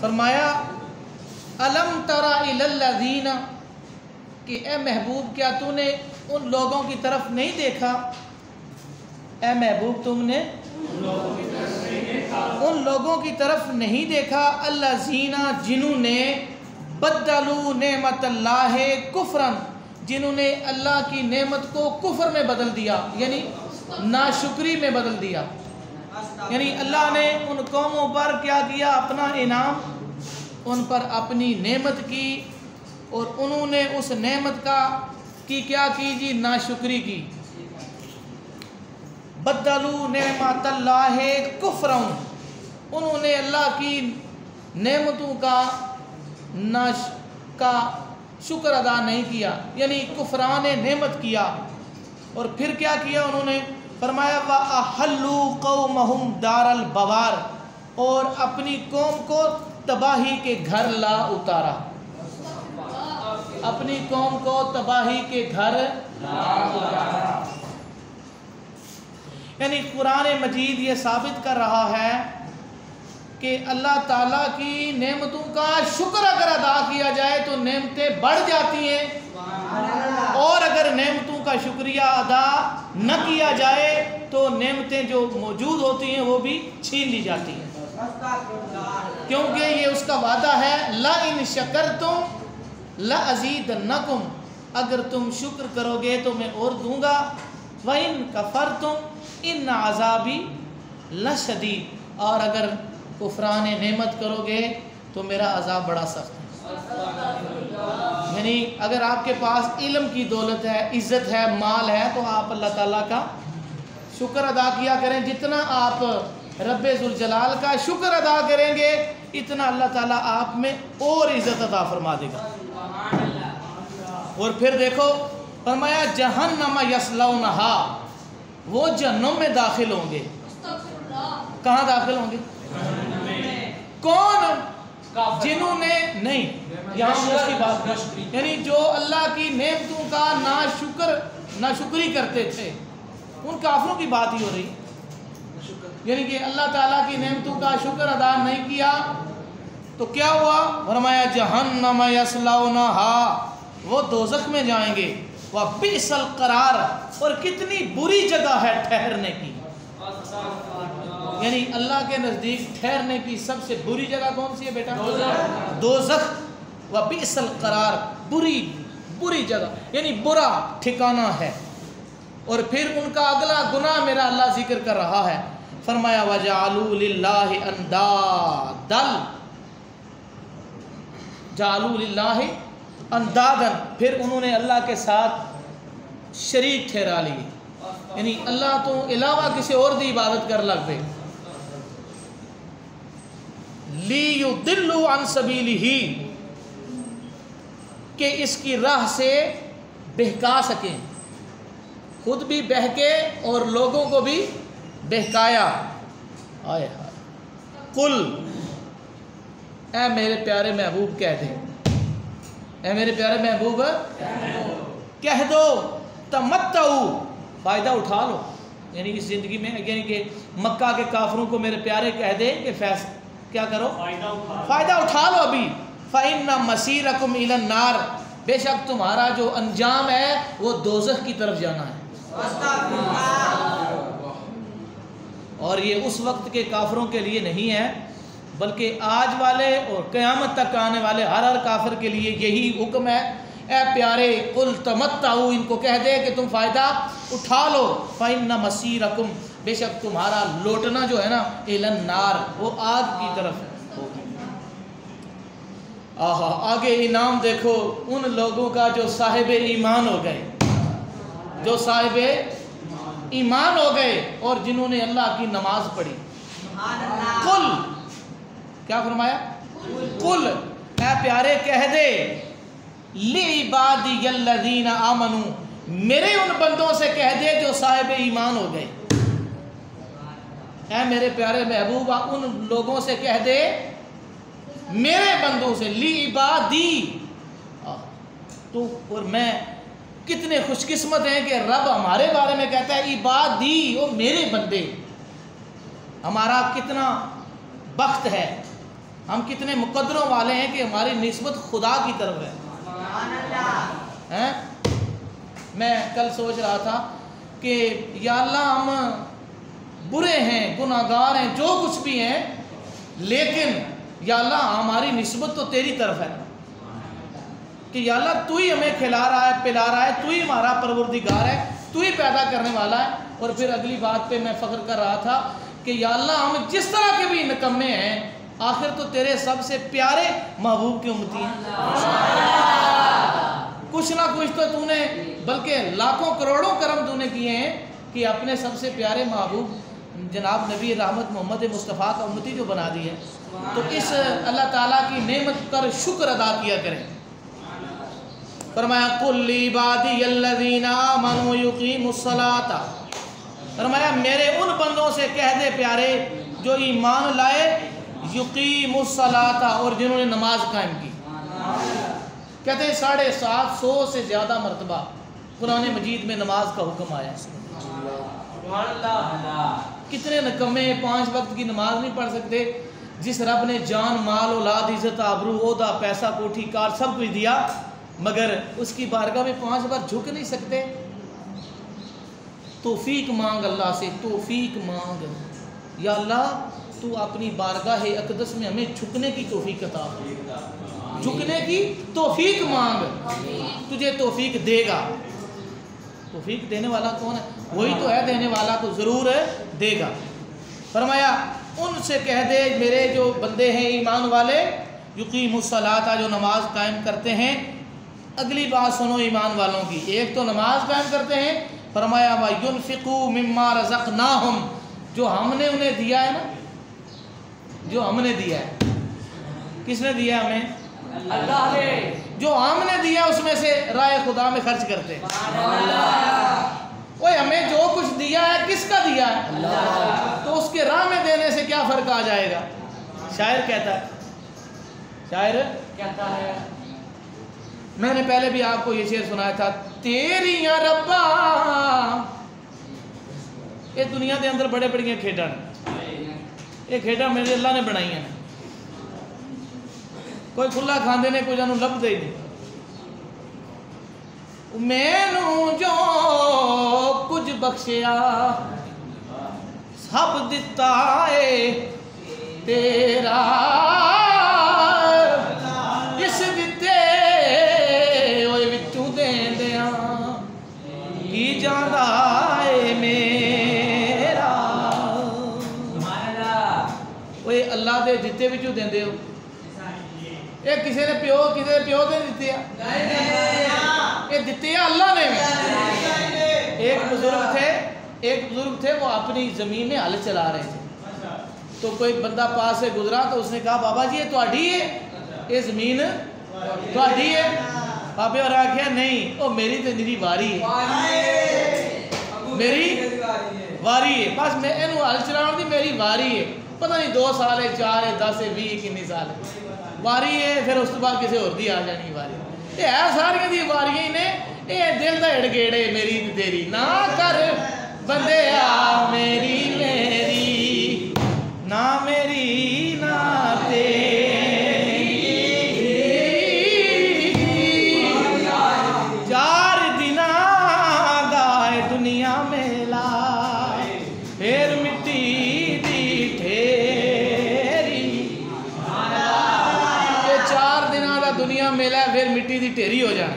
فرمایا الم تری الی الذین، کہ اے محبوب کیا تو نے ان لوگوں کی طرف نہیں دیکھا، اے محبوب تم نے ان لوگوں کی طرف نہیں دیکھا، الذین جنہوں نے بدلوا نعمت اللہ کفرا، جنہوں نے اللہ کی نعمت کو کفر میں بدل دیا، یعنی ناشکری میں بدل دیا۔ یعنی اللہ نے ان قوموں پر کیا کیا؟ اپنا انعام ان پر اپنی نعمت کی، اور انہوں نے اس نعمت کی کیا کی جی؟ ناشکری کی۔ بدلوا نعمت اللہ کفرا، انہوں نے اللہ کی نعمتوں کا شکر ادا نہیں کیا، یعنی کفران نعمت کیا۔ اور پھر کیا کیا انہوں نے؟ فرمایا وَأَحَلُّوا قَوْمَهُمْ دَارَ الْبَوَارِ، اور اپنی قوم کو تباہی کے گھر لا اتارا، اپنی قوم کو تباہی کے گھر لا اتارا۔ یعنی قرآن مجید یہ ثابت کر رہا ہے کہ اللہ تعالیٰ کی نعمتوں کا شکر اگر ادا کیا جائے تو نعمتیں بڑھ جاتی ہیں، اور اگر نعمتوں کا شکریہ ادا نہ کیا جائے تو نعمتیں جو موجود ہوتی ہیں وہ بھی چھین لی جاتی ہیں، کیونکہ یہ اس کا وعدہ ہے لَإِن شَكَرْتُمْ لَأَزِيدَنَّكُمْ، اگر تم شکر کرو گے تو میں اور دوں گا، وَإِن كَفَرْتُمْ إِنَّ عَذَابِي لَشَدِيدٌ، اور اگر کفران نعمت کرو گے تو میرا عذاب بڑا سخت ہے۔ یعنی اگر آپ کے پاس علم کی دولت ہے، عزت ہے، مال ہے، تو آپ اللہ تعالیٰ کا شکر ادا کیا کریں۔ جتنا آپ رب ذوالجلال کا شکر ادا کریں گے اتنا اللہ تعالیٰ آپ میں اور عزت عطا فرما دے گا۔ اور پھر دیکھو فرمایا جہنم یصلونہا، وہ جہنم میں داخل ہوں گے۔ کہاں داخل ہوں گے؟ کون؟ جنہوں نے نہیں، یہاں اس کی بات ہے، یعنی جو اللہ کی نعمتوں کا ناشکری کرتے تھے ان کافروں کی بات ہی ہو رہی، یعنی کہ اللہ تعالیٰ کی نعمتوں کا شکر ادا نہیں کیا تو کیا ہوا؟ فرمایا جہنم یصلونہا، وہ دوزخ میں جائیں گے، وَبِئْسَ الْقَرَارُ، اور کتنی بری جگہ ہے ٹھہرنے کی۔ یعنی اللہ کے نزدیک ٹھہرنے کی سب سے بری جگہ کون سی ہے بیٹا؟ دوزخ۔ وَبِئْسَ الْقَرَارُ، بری جگہ، یعنی برا ٹھکانہ ہے۔ اور پھر ان کا اگلا گناہ میرا اللہ ذکر کر رہا ہے، فرمایا وَجَعَلُوا لِلَّهِ أَنْدَادًا، جَعَلُوا لِلَّهِ أَنْدَادًا، پھر انہوں نے اللہ کے ساتھ شریک ٹھہرا لیے، یعنی اللہ تو علاوہ کسی اور دی عبادت کر لگ پے۔ لِيُضِلُّوا عَنْ سَبِيلِهِ، کہ اس کی راہ سے بہکا سکیں، خود بھی بہکے اور لوگوں کو بھی بہکایا۔ آئے ہائے، قل، اے میرے پیارے محبوب کہہ دے، اے میرے پیارے محبوب کہہ دو، تمتعوا، فائدہ اٹھا لو، یعنی اس زندگی میں، یعنی کہ مکہ کے کافروں کو میرے پیارے کہہ دے کہ کیا کرو؟ فائدہ اٹھا لو ابھی، فَإِنَّ مَصِيرَكُمْ إِلَى النَّارِ، بے شک تمہارا جو انجام ہے وہ دوزخ کی طرف جانا ہے۔ اور یہ اس وقت کے کافروں کے لیے نہیں ہے، بلکہ آج والے اور قیامت تک آنے والے ہر کافر کے لیے یہی حکم ہے۔ اے پیارے قل تمتعوا، ان کو کہہ دے کہ تم فائدہ اٹھا لو، فَإِنَّ مَصِيرَكُمْ، بے شک تمہارا لوٹنا جو ہے نا إِلَى النَّارِ، وہ آگ کی طرف ہوگی۔ آگے انعام دیکھو ان لوگوں کا جو صاحب ایمان ہو گئے، جو صاحب ایمان ہو گئے اور جنہوں نے اللہ کی نماز پڑھی۔ قل، کیا فرمایا؟ قل، اے پیارے کہہ دے، لِعِبَادِيَ الَّذِينَ آمَنُوا، میرے ان بندوں سے کہہ دے جو صاحب ایمان ہو گئے۔ اے میرے پیارے محبوب ان لوگوں سے کہہ دے، میرے بندوں سے، لِعِبَادِي، تو اور میں کتنے خوش قسمت ہیں کہ رب ہمارے بارے میں کہتا ہے عبادی، وہ میرے بندے، ہمارا کتنا بخت ہے ہم کتنے مقدروں والے ہیں کہ ہماری نسبت خدا کی طرف ہے. میں کل سوچ رہا تھا کہ یا اللہ ہم برے ہیں، گناہگار ہیں، جو کچھ بھی ہیں، لیکن یا اللہ ہماری نسبت تو تیری طرف ہے کہ یا اللہ تو ہی ہمیں کھلا رہا ہے، پلا رہا ہے، تو ہی ہمارا پروردگار ہے، تو ہی پیدا کرنے والا ہے. اور پھر اگلی بات پہ میں فخر کر رہا تھا کہ یا اللہ ہم جس طرح کے بھی نکمے ہیں، آخر تو تیرے سب سے پیارے محبوب کی امتی ہیں. کچھ نہ کچھ تو نے بلکہ لاکھوں کروڑوں کرم تو نے کیے ہیں کہ اپنے سب سے پیارے محبوب جناب نبی رحمت محمد مصطفیٰ کا امتی جو بنا دی ہے. تو اس اللہ تعالیٰ کی نعمت پر شکر ادا کیا کریں. فرمایا قل لعبادی الذین آمنوا یقیموا الصلاۃ، فرمایا میرے ان بندوں سے کہہ دے پیارے جو ایمان لائے، یقیموا الصلاۃ، اور جنہوں نے نماز قائم کی. کہتے ہیں 750 سے زیادہ مرتبہ قرآن مجید میں نماز کا حکم آیا. کتنے نکمے 5 وقت کی نماز نہیں پڑھ سکتے. جس رب نے جان، مال، اولاد، عزت، آبرو، عہدہ، پیسہ، کوٹھی، کار سب کچھ دیا، مگر اس کی بارگاہ میں 5 بار جھک نہیں سکتے. توفیق مانگ اللہ سے، توفیق مانگ. یا اللہ تو اپنی بارگاہ اقدس میں ہمیں جھکنے کی توفیق عطا فرما. جھکنے کی توفیق مانگ، تجھے توفیق دے گا. توفیق دینے والا کون ہے؟ وہی تو ہے، دینے والا تو ضرور دے گا. فرمایا ان سے کہہ دے میرے جو بندے ہیں ایمان والے، یقیموا الصلاۃ، جو نماز قائم کرتے ہیں. اگلی بات سنو ایمان والوں کی. ایک تو نماز قائم کرتے ہیں، فرمایا وَيُنْفِقُوا مِمَّا رَزَقْنَاهُمْ، جو ہم نے انہیں دیا ہے نا، جو ہم نے دیا ہے. کس نے دیا ہمیں؟ اللہ نے. جو ہم نے دیا اس میں سے راہ خدا میں خرچ کرتے ہیں. اوے ہمیں جو کچھ دیا ہے کس کا دیا ہے؟ اللہ. تو اس کے راہ میں دینے سے کیا فرق آ جائے گا؟ شاعر کہتا ہے، شاعر کہتا ہے، میں نے پہلے بھی آپ کو یہ شعر سنایا تھا، تیریاں ربا یہ دنیا کے اندر بڑے بڑی کھیڈاں نے، یہ کھیڈاں میرے اللہ نے بنائی ہیں. کوئی کھلا کھاندے نے، کوئی جانو لب دے نہیں. مینوں جو کچھ بخشیا سب دتا ہے تیرا، اس دتے ہوئے وچوں دیندیاں کی جاندا ہے میرا. اوے اللہ دے دتے وچوں دیندے ہو. یہ کسی نے پیو نے دیتے ہیں؟ یہ دیتے ہیں اللہ نے. ایک بزرگ تھے وہ اپنی زمین میں ہل چلا رہے تھے. تو کوئی بندہ پاس سے گزرا تو اس نے کہا بابا جی یہ تہاڈی ہے، یہ زمین تہاڈی ہے؟ بابے اور آخیا نہیں، وہ میری تو میری واری ہے، میری واری ہے، بس میں اینو ہل چلاؤ دی میری واری ہے. پتہ نہیں 2 سال ہے، 4 ہے، 10 ہے، 20 کنی سال ہے واری ہے. پھر اس کے بعد کسی اور دی آ جانی واری. یہ ہے ساری دی واریاں ہی نے. یہ دل دا ہڑگیڑے میری تیری نہ کر بندے آ میری میری نہ میری نہ تیری. 4 دن گائے دنیا میں لا پھر مٹی دی ٹھیری. یہ 4 دن کا دنیا میلا پھر مٹی دی ٹھیری ہو جائے.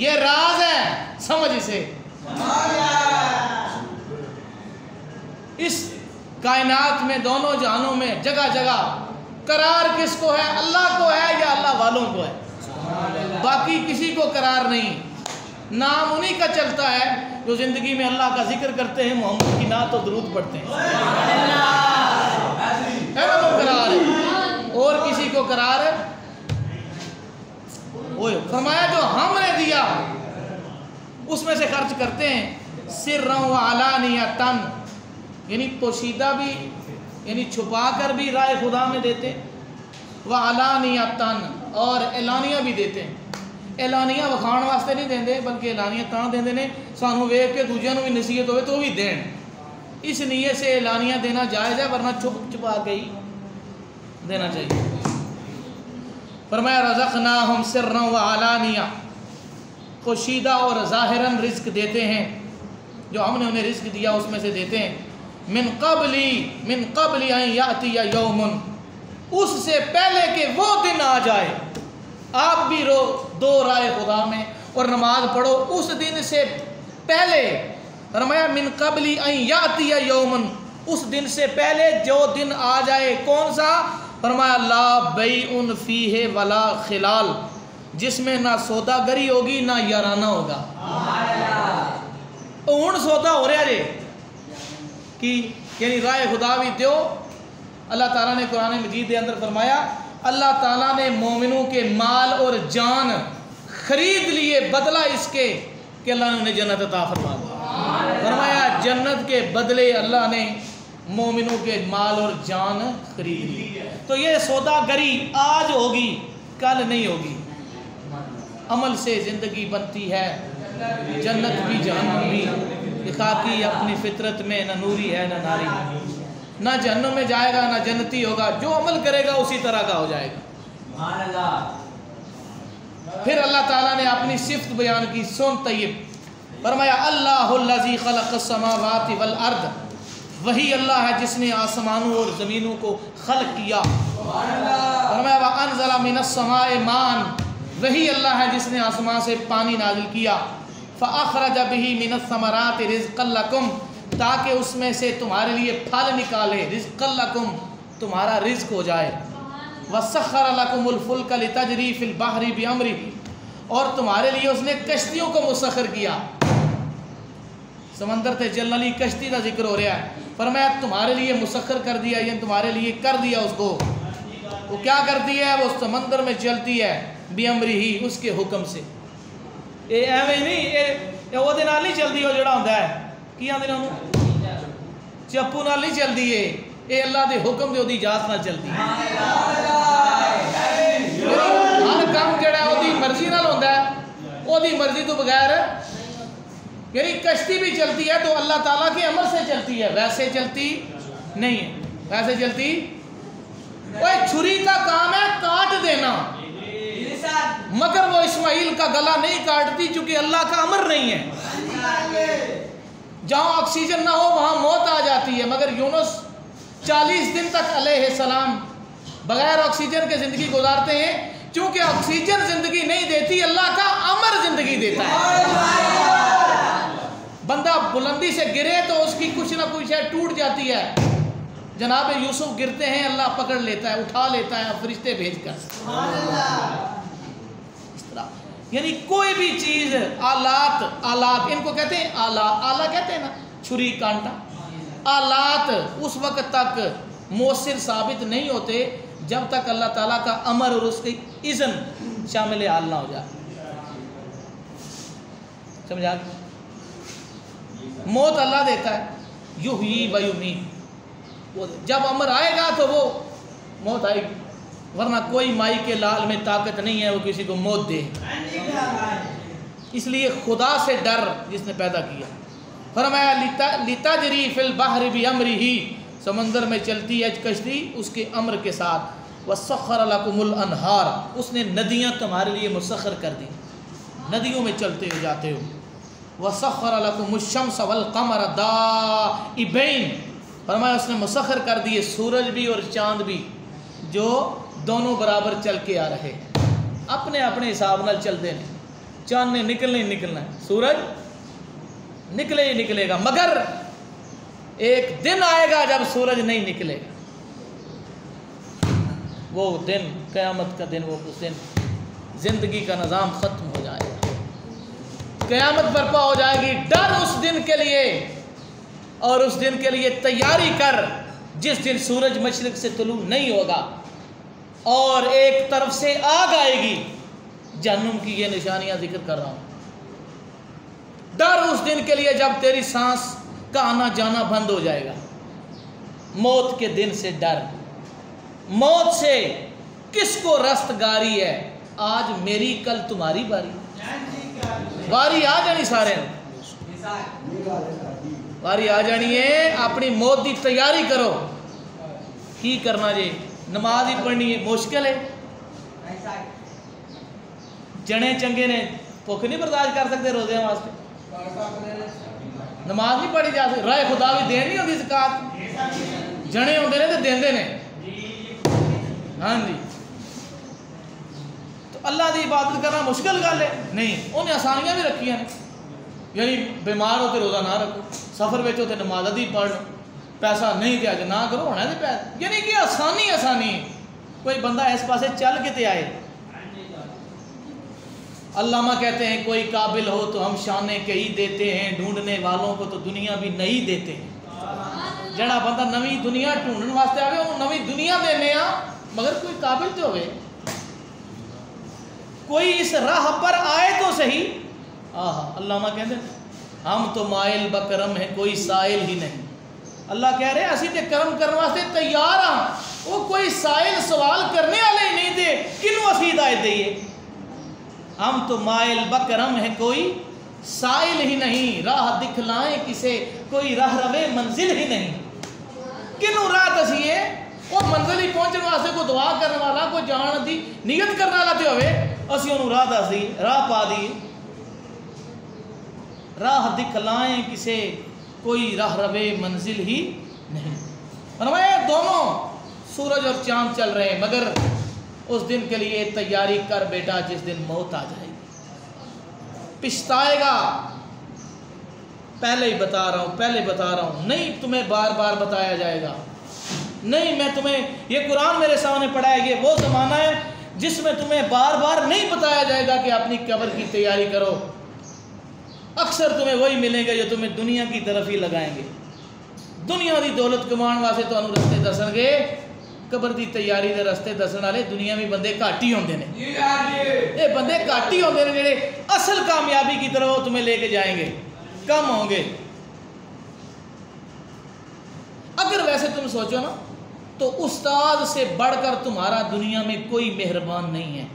یہ راز ہے، سمجھ اسے. اس کائنات میں دونوں جہانوں میں جگہ جگہ قرار کس کو ہے؟ اللہ کو ہے یا اللہ والوں کو ہے؟ باقی کسی کو قرار نہیں. نام انہی کا چلتا ہے جو زندگی میں اللہ کا ذکر کرتے ہیں، محمد کی نعت و درود پڑھتے ہیں. وہ قرار ہے، اور کسی کو قرار ہے؟ فرمایا جو ہم نے دیا اس میں سے خرچ کرتے ہیں. سرًا و علانیۃً، یعنی پوشیدہ بھی، یعنی چھپا کر بھی راہ خدا میں دیتے ہیں. وعلانیۃً، اور اعلانیہ بھی دیتے ہیں. اعلانیہ وکھاؤن واسطے نہیں دیندے، بلکہ اعلانیہ تاں دیندے نے سانو ویکھ کے دوجیاں نوں بھی نصیحت ہوئے تو بھی دین. اس نیت سے اعلانیہ دینا جائز ہے، ورنہ چھپ چھپا کے ہی دینا چاہیے۔ فرمایا رزقناہم سرا و علانیہ، پوشیدہ اور ظاہراً رزق دیتے ہیں، جو ہم نے انہیں رزق دیا اس میں سے دیتے ہیں۔ من قبل ان یاتی یوم، اس سے پہلے کہ وہ دن آ جائے۔ آپ بھی دو رائے خدا میں اور نماز پڑھو اس دن سے پہلے۔ فرمایا من قبل ان یاتی یوم، اس دن سے پہلے جو دن آ جائے، کون سا؟ فرمایا لا بیع فیہ ولا خلال، جس میں نہ سودا گری ہوگی نہ یارانہ ہوگا۔ ہن سودا ہو رہا جے کہ یعنی رائے خدا بھی دیو۔ اللہ تعالیٰ نے قرآن مجید کے اندر فرمایا اللہ تعالیٰ نے مومنوں کے مال اور جان خرید لیے، بدلہ اس کے کہ اللہ نے انہیں جنت عطا فرما دی۔ فرمایا جنت کے بدلے اللہ نے مومنوں کے مال اور جان خرید لی۔ تو یہ سودا گری آج ہوگی، کل نہیں ہوگی۔ عمل سے زندگی بنتی ہے، جنت بھی جہنم بھی۔ خاکی اپنی فطرت میں نہ نوری ہے نہ ناری، نہ جہنم میں جائے گا نہ جنتی ہوگا، جو عمل کرے گا اسی طرح کا ہو جائے گا۔ پھر اللہ تعالیٰ نے اپنی صفت بیان کی، سن طیب، فرمایا اللہ الذی خلق السماوات والارض، وہی اللہ ہے جس نے آسمانوں اور زمینوں کو خلق کیا۔ فرمایا وانزل من السماء ماء، وہی اللہ ہے جس نے آسمان سے پانی نازل کیا۔ فاخرج به من الثمرات رزقا لکم، تاکہ اس میں سے تمہارے لیے پھل نکالے، رزقا لکم، تمہارا رزق ہو جائے۔ وسخر لکم الفلک لتجری فی البحر بامرہ، اور تمہارے لیے اس نے کشتیوں کو مسخر کیا۔ سمندر تے چلنے والی کشتی کا ذکر ہو رہا ہے۔ فرمایا تمہارے لیے مسخر کر دیا، یعنی تمہارے لیے کر دیا اس کو۔ وہ کیا کرتی ہے؟ وہ سمندر میں چلتی ہے بامرہ، اس کے حکم سے۔ اے ایویں نہیں، اے وہ دے نال نہیں چلدی، وہ جڑا ہوندا ہے کی آندے نے انہوں چپو نال نہیں چلدی ہے، اے اللہ دے حکم دے اودی اجازت نال چلدی ہے۔ ہر کام جڑا اودی مرضی نال ہوندا ہے، اودی مرضی تو بغیر، یعنی کشتی بھی چلتی ہے تو اللہ تعالیٰ کے امر سے چلتی ہے، ویسے چلتی نہیں ہے، ویسے چلتی۔ اوے چھری کا کام ہے کاٹ دینا، مگر وہ اسماعیل کا گلا نہیں کاٹتی چونکہ اللہ کا امر نہیں ہے۔ جہاں آکسیجن نہ ہو وہاں موت آ جاتی ہے، مگر یونس 40 دن تک علیہ السلام بغیر آکسیجن کے زندگی گزارتے ہیں، چونکہ آکسیجن زندگی نہیں دیتی، اللہ کا امر زندگی دیتا ہے۔ بندہ بلندی سے گرے تو اس کی کچھ نہ کچھ ہے ٹوٹ جاتی ہے۔ جناب یوسف گرتے ہیں، اللہ پکڑ لیتا ہے، اٹھا لیتا ہے فرشتے بھیج کر۔ اس طرح یعنی کوئی بھی چیز، آلات ان کو کہتے ہیں آلہ کہتے ہیں نا، چھری کانٹا، آلات اس وقت تک مؤثر ثابت نہیں ہوتے جب تک اللہ تعالیٰ کا امر اور اس کی اذن شامل حال نہ ہو جائے۔ سمجھا؟ موت اللہ دیتا ہے، یحیی و یمیت، جب امر آئے گا تو وہ موت آئے گی، ورنہ کوئی مائی کے لال میں طاقت نہیں ہے وہ کسی کو موت دے۔ اس لیے خدا سے ڈر جس نے پیدا کیا۔ فرمایا لتجری فی البحر بامرہ، سمندر میں چلتی ہے کشتی اس کے امر کے ساتھ۔ وسخر لکم الانہار، اس نے ندیاں تمہارے لیے مسخر کر دی، ندیوں میں چلتے ہو جاتے ہو۔ وسخر لکم الشمس والقمر دائبین، فرمایا اس نے مسخر کر دیے سورج بھی اور چاند بھی، جو دونوں برابر چل کے آ رہے، اپنے اپنے حساب نال چلتے ہیں۔ چاند نے نکلنا ہی نکلنا ہے، سورج نکلے ہی نکلے گا، مگر ایک دن آئے گا جب سورج نہیں نکلے گا، وہ دن قیامت کا دن، وہ اس دن زندگی کا نظام ختم ہو جائے گا، قیامت برپا ہو جائے گی۔ ڈر اس دن کے لیے، اور اس دن کے لیے تیاری کر جس دن سورج مشرق سے طلوع نہیں ہوگا اور ایک طرف سے آگ آئے گی۔ جہنم کی یہ نشانیاں ذکر کر رہا ہوں۔ ڈر اس دن کے لیے جب تیری سانس کا آنا جانا بند ہو جائے گا۔ موت کے دن سے ڈر، موت سے کس کو رستگاری ہے؟ آج میری کل تمہاری باری، باری آ جانی، سارے باری آ جانی ہے۔ اپنی موت کی تیاری کرو۔ کی کرنا جی؟ نماز ہی پڑھنی ہے مشکل ہے. جنے چنگے نے بھوک نہیں برداشت کر سکتے روزے واسطے, نماز نہیں پڑھی جا سکتی, رائے خدا بھی دین نہیں ہوتی زکات, جنے ہوتے ہیں تو دیندے نے. ہاں جی, تو اللہ دی عبادت کرنا مشکل گل ہے نہیں, انہیں آسانیاں بھی رکھی ہیں. یعنی بیمار ہوتے روزہ نہ رکھو, سفر میں ہوتے نماز ادھی پڑھ لو, پیسہ نہیں دیا کہ نہ کرو ہونا ہے پیسہ, یعنی کہ آسانی آسانی. کوئی بندہ اس پاسے چل کے تے آئے. علامہ کہتے ہیں کوئی قابل ہو تو ہم شانے کہی دیتے ہیں, ڈھونڈنے والوں کو تو دنیا بھی نہیں دیتے ہیں. جڑا بندہ نوی دنیا ڈھونڈن واسطے آوے انہوں نوی دنیا دینے آ, مگر کوئی قابل تو ہوئے, کوئی اس راہ پر آئے تو صحیح. علامہ کہتے ہیں ہم تو مائل بکرم ہیں کوئی سائل ہی نہیں. اللہ کہہ رہے اسی تے کرم کرنے واسطے تیار ہاں, وہ کوئی سائل سوال کرنے والے ہی نہیں دے, کنوں اسی ہدایت دئیے. ہم تو مائل بکرم ہیں کوئی سائل ہی نہیں, راہ دکھلائیں کسے کوئی راہ روے منزل ہی نہیں. کنوں راہ دسیے, وہ منزل ہی پہنچنے واسطے کوئی دعا کرنے والا, کوئی جان دی نیت کرنے والا تے ہوئے, اسی انہوں راہ دس دی, راہ پا دی. راہ دکھلائیں کسے کوئی راہ روے منزل ہی نہیں. فرمایا دونوں سورج اور چاند چل رہے ہیں, مگر اس دن کے لیے تیاری کر بیٹا جس دن موت آ جائے گی. پچھتائے گا, پہلے ہی بتا رہا ہوں, نہیں تمہیں بار بار بتایا جائے گا, نہیں میں تمہیں, یہ قرآن میرے سامنے پڑھا ہے, یہ وہ زمانہ ہے جس میں تمہیں بار بار نہیں بتایا جائے گا کہ اپنی قبر کی تیاری کرو. اکثر تمہیں وہی ملیں گے جو تمہیں دنیا کی طرف ہی لگائیں گے. دنیا دی دولت کمان واسطے تو انہوں رستے دسن گے, قبر دی تیاری دے رستے دسن والے دنیا میں بندے گھٹ ہی ہوندے نے. یہ بندے گھٹ ہی ہوندے نے جڑے اصل کامیابی کی طرف وہ تمہیں لے کے جائیں گے, کم ہوں گے. اگر ویسے تم سوچو نا تو استاد سے بڑھ کر تمہارا دنیا میں کوئی مہربان نہیں ہے.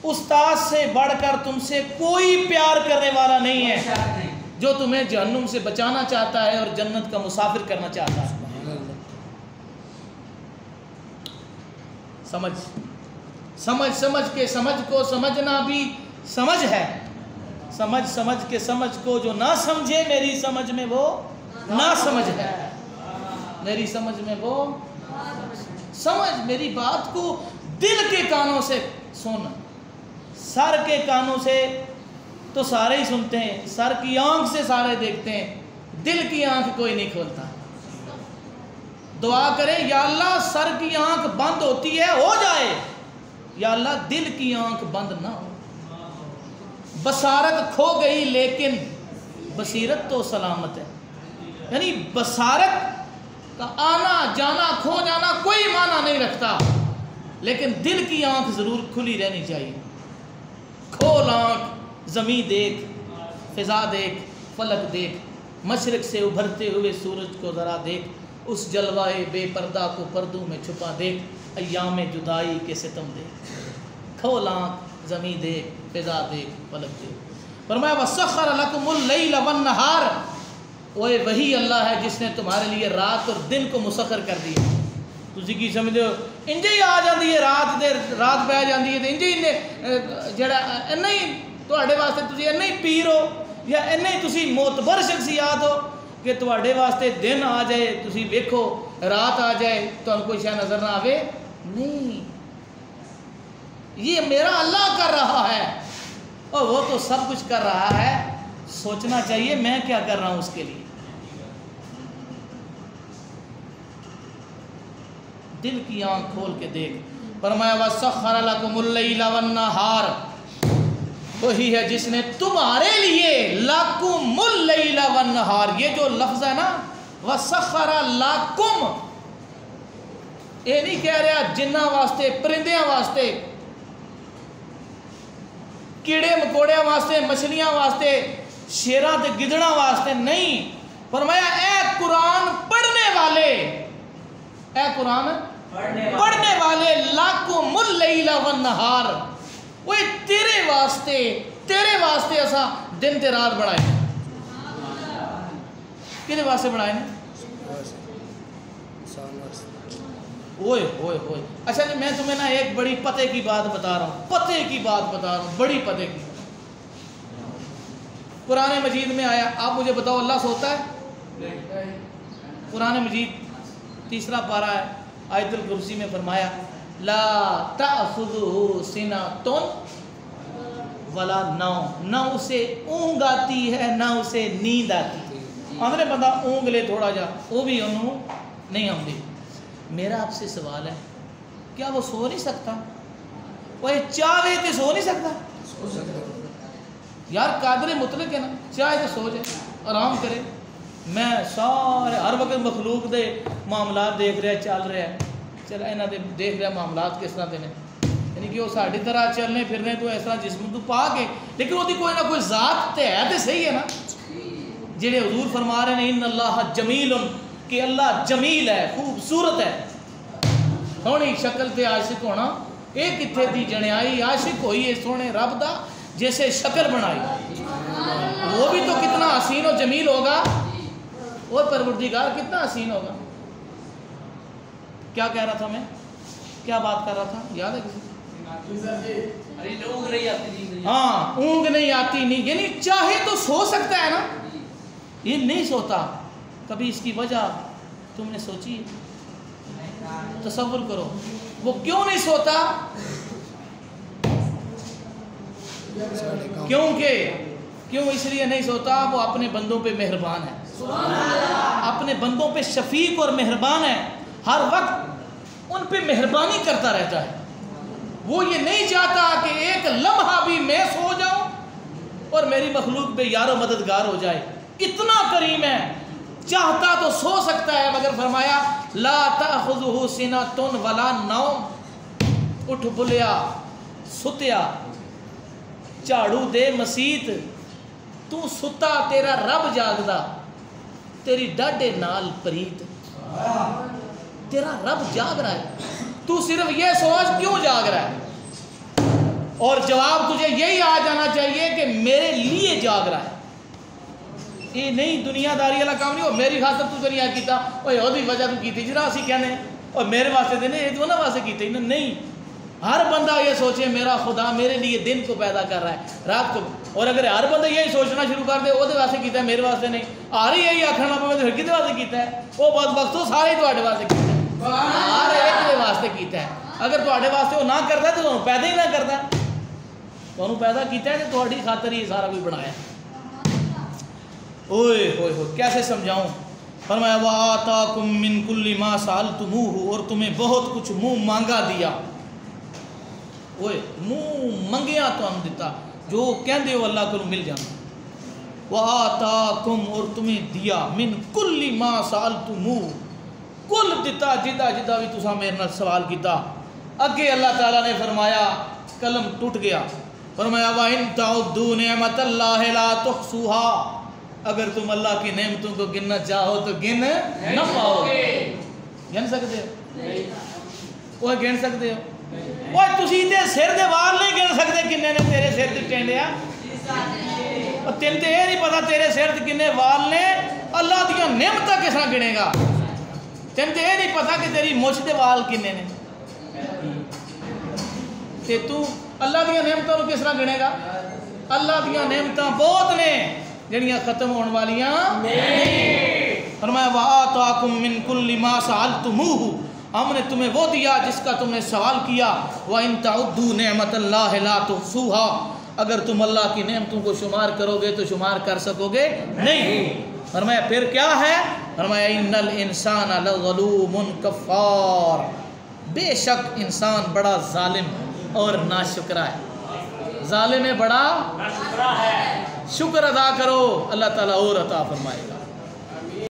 استاد سے بڑھ کر تم سے کوئی پیار کرنے والا نہیں ہے جو تمہیں جہنم سے بچانا چاہتا ہے اور جنت کا مسافر کرنا چاہتا ہے. سمجھ کے سمجھ کو سمجھنا بھی سمجھ ہے, سمجھ کے سمجھ کو جو نہ سمجھے میری سمجھ میں وہ نہ سمجھ ہے. میری سمجھ میں وہ سمجھ, میری بات کو دل کے کانوں سے سن, سر کے کانوں سے تو سارے ہی سنتے ہیں, سر کی آنکھ سے سارے دیکھتے ہیں, دل کی آنکھ کوئی نہیں کھولتا. دعا کریں یا اللہ سر کی آنکھ بند ہوتی ہے ہو جائے, یا اللہ دل کی آنکھ بند نہ ہو. بصارت کھو گئی لیکن بصیرت تو سلامت ہے. یعنی بصارت کا آنا جانا کھو جانا کوئی معنی نہیں رکھتا, لیکن دل کی آنکھ ضرور کھلی رہنی چاہیے. کھول آنکھ, زمین دیکھ, فضا دیکھ, فلک دیکھ, مشرق سے ابھرتے ہوئے سورج کو ذرا دیکھ, اس جلوائے بے پردہ کو پردوں میں چھپا دیکھ, ایام جدائی کے ستم دیکھ. کھول آنکھ, زمین دیکھ, فضا دیکھ, فلک دیکھ. فرمایا وَسَخَّرَ لَكُمُ اللَّيْلَ وَالنَّهَارَ, وہی اللہ ہے جس نے تمہارے لیے رات اور دن کو مسخر کر دیا. تسی کی سمجھو انجے ہی آ جاندی ہے رات پہ جاندی ہے, انجے ہی جڑا اینا ہی تواڈے واسطے تسی اینا ہی پیر ہو یا اینا ہی تسی معتبر شخصیات ہو کہ تواڈے واسطے دن آ جائے تسی ویکھو, رات آ جائے تو کوئی شے نظر نہ آوے. نہیں, یہ میرا اللہ کر رہا ہے اور وہ تو سب کچھ کر رہا ہے. سوچنا چاہیے میں کیا کر رہا ہوں اس کے لیے. دل کی آنکھ کھول کے دیکھ. فرمایا وَسَخَّرَ لَكُمُ اللَّيْلَ وَالنَّهَارَ, وہی ہے جس نے تمہارے لیے لَكُمُ اللَّيْلَ وَالنَّهَارَ, یہ جو لفظ ہے نا وَسَخَّرَ لَكُمْ, یہ نہیں کہہ رہا جنہ واسطے, پرندیاں واسطے, کیڑے مکوڑیاں واسطے, مچھلیاں واسطے, شیراں تے گدڑاں واسطے نہیں. فرمایا اے قرآن پڑھنے والے, اے قرآن پڑھنے والے, لَكُمُ اللَّيْلَ وَالنَّهَارَ, وہ تیرے واسطے ایسا دن تے رات بڑھائے. کدے واسطے بڑھائے نا؟ اوئے ہوئے ہوئے. اچھا جی میں تمہیں نا ایک بڑی پتے کی بات بتا رہا ہوں, پتے کی بات بتا رہا ہوں, بڑی پتے کی. قرآن مجید میں آیا, آپ مجھے بتاؤ اللہ سوتا ہے؟ قرآن مجید 3 پارہ ہے, آیت الکرسی میں فرمایا لا تأخذہ سنۃ ولا نوم, نہ اسے اونگ آتی ہے نہ اسے نیند آتی ہے. آندھرے بندہ اونگ لے تھوڑا جا, وہ بھی انہوں نہیں آمدی. میرا آپ سے سوال ہے, کیا وہ سو نہیں سکتا؟ وہ چاہے تو سو نہیں سکتا؟ سو سکتا یار, قادر مطلق ہے نا, چاہے تو سو جائے, آرام کرے. میں سارے ہر وقت مخلوق دے معاملات دیکھ رہے چل رہے ہیں, چل انہاں دے دیکھ رہے معاملات کس طرح دے نے, یعنی کہ وہ ساڑی طرح چلنے پھرنے تو اس طرح جسم تو پا کے, لیکن وہ دی کوئی نہ کوئی ذات تے ہے تے صحیح ہے نا. جڑے حضور فرما رہے ہیں ان اللہ جمیل, کہ اللہ جمیل ہے, خوبصورت ہے. سونی شکل تے عاشق ہونا, ایک کتھے دی جنیائی عاشق ہوئی ہے سونے رب دا جیسے شکل بنائی, وہ بھی تو کتنا حسین و جمیل ہوگا, اور پروردگار کتنا حسین ہوگا. کیا کہہ رہا تھا میں, کیا بات کر رہا تھا, یاد ہے کسی؟ ہاں اونگ نہیں آتی نہیں, یعنی چاہے تو سو سکتا ہے نا, یہ نہیں سوتا. کبھی اس کی وجہ تم نے سوچی؟ تصور کرو وہ کیوں نہیں سوتا. کیوں اس لیے نہیں سوتا, وہ اپنے بندوں پہ مہربان ہے, اپنے بندوں پہ شفیق اور مہربان ہے, ہر وقت ان پہ مہربانی کرتا رہتا ہے. وہ یہ نہیں چاہتا کہ ایک لمحہ بھی میں سو جاؤں اور میری مخلوق پہ یار و مددگار ہو جائے. اتنا کریم ہے, چاہتا تو سو سکتا ہے, مگر فرمایا لا تأخذہ سنۃ ولا نوم. اٹھ بلیا ستیا جھاڑو دے مسیت, تو ستا تیرا رب جاگدا, تیری ڈاڈے نال پریت. تیرا رب جاگ رہا ہے, تو صرف یہ سوچ کیوں جاگ رہا ہے, اور جواب تجھے یہی آ جانا چاہیے کہ میرے لیے جاگ رہا ہے. یہ نہیں دنیا داری والا کام نہیں, وہ میری خاطر تو دنیا کیتا, وہ یہودی وجہ تو کیتی جرا اسی کہنے, اور میرے واسطے دینے یہ دونوں واسطے کیتے نہیں. ہر بندہ یہ سوچے میرا خدا میرے لیے دن کو پیدا کر رہا ہے رات کو, اور اگر ہر بندہ یہی سوچنا شروع کر دے وہ واسطے کیتا ہے میرے واسطے نہیں, آ رہی یہی آخر نہ پہ کتنے واسطے کیتا ہے, وہ بدبخت تو سارے تواڈے واسطے کیتا ہے, ہر ایک دے واسطے کیتا ہے. اگر تواڈے واسطے وہ نہ کرتا تو تمہیں پیدا ہی نہ کرتا, تمہیں پیدا کیتا ہے تو تہاڈی خاطر ہی سارا کچھ بنایا. اوئے ہوئے ہوئے کیسے سمجھاؤں. فرمایا وآتاکم من کل ما سألتموہ, اور تمہیں بہت کچھ منہ مانگا دیا. اوئے منہ منگیا تو ہم دیتا, جو کہندے ہو اللہ کو مل جانا. وآتاکم, اور تمہیں دیا, من کل ما سألتموہ, کل دیتا جدا جدا بھی تسا میرے نال سوال کیتا. اگے اللہ تعالیٰ نے فرمایا, قلم ٹوٹ گیا, فرمایا وَإِن تَعُدُّوا نِعْمَةَ اللَّهِ لَا تُحْصُوهَا, اگر تم اللہ کی نعمتوں کو گننا چاہو تو گن نہ پاؤ گے. گن سکتے ہو؟ وہ گن سکتے ہو؟ وہ تسی تے سر دے وال نہیں گن سکتے کنے نے تیرے سر تے ٹینڈیا, اور تین تے یہ نہیں پتا تیرے سر تے کنے وال نے, اللہ دیا نعمتاں کس طرح گنے گا. تین تے یہ نہیں پتا کہ تیری مچھ دے وال کنے نے, تے تو اللہ دیا نعمتوں کس طرح گنے گا. اللہ دیا نعمتاں بہت نے جڑیاں ختم ہونے والیاں نہیں. فرمایا وآتاکم من کل ما سألتموہ, ہم نے تمہیں وہ دیا جس کا تم نے سوال کیا. وَإِن تَعُدُّوا نِعْمَةَ اللَّهِ لَا تُحْصُوهَا, اگر تم اللہ کی نعمتوں کو شمار کرو گے تو شمار کر سکو گے نہیں. فرمایا پھر کیا ہے, فرمایا ان الانسان لظلوم کفار, بے شک انسان بڑا ظالم اور ناشکرا ہے. ظالم ہے بڑا, شکر ادا کرو اللہ تعالیٰ اور عطا فرمائے گا.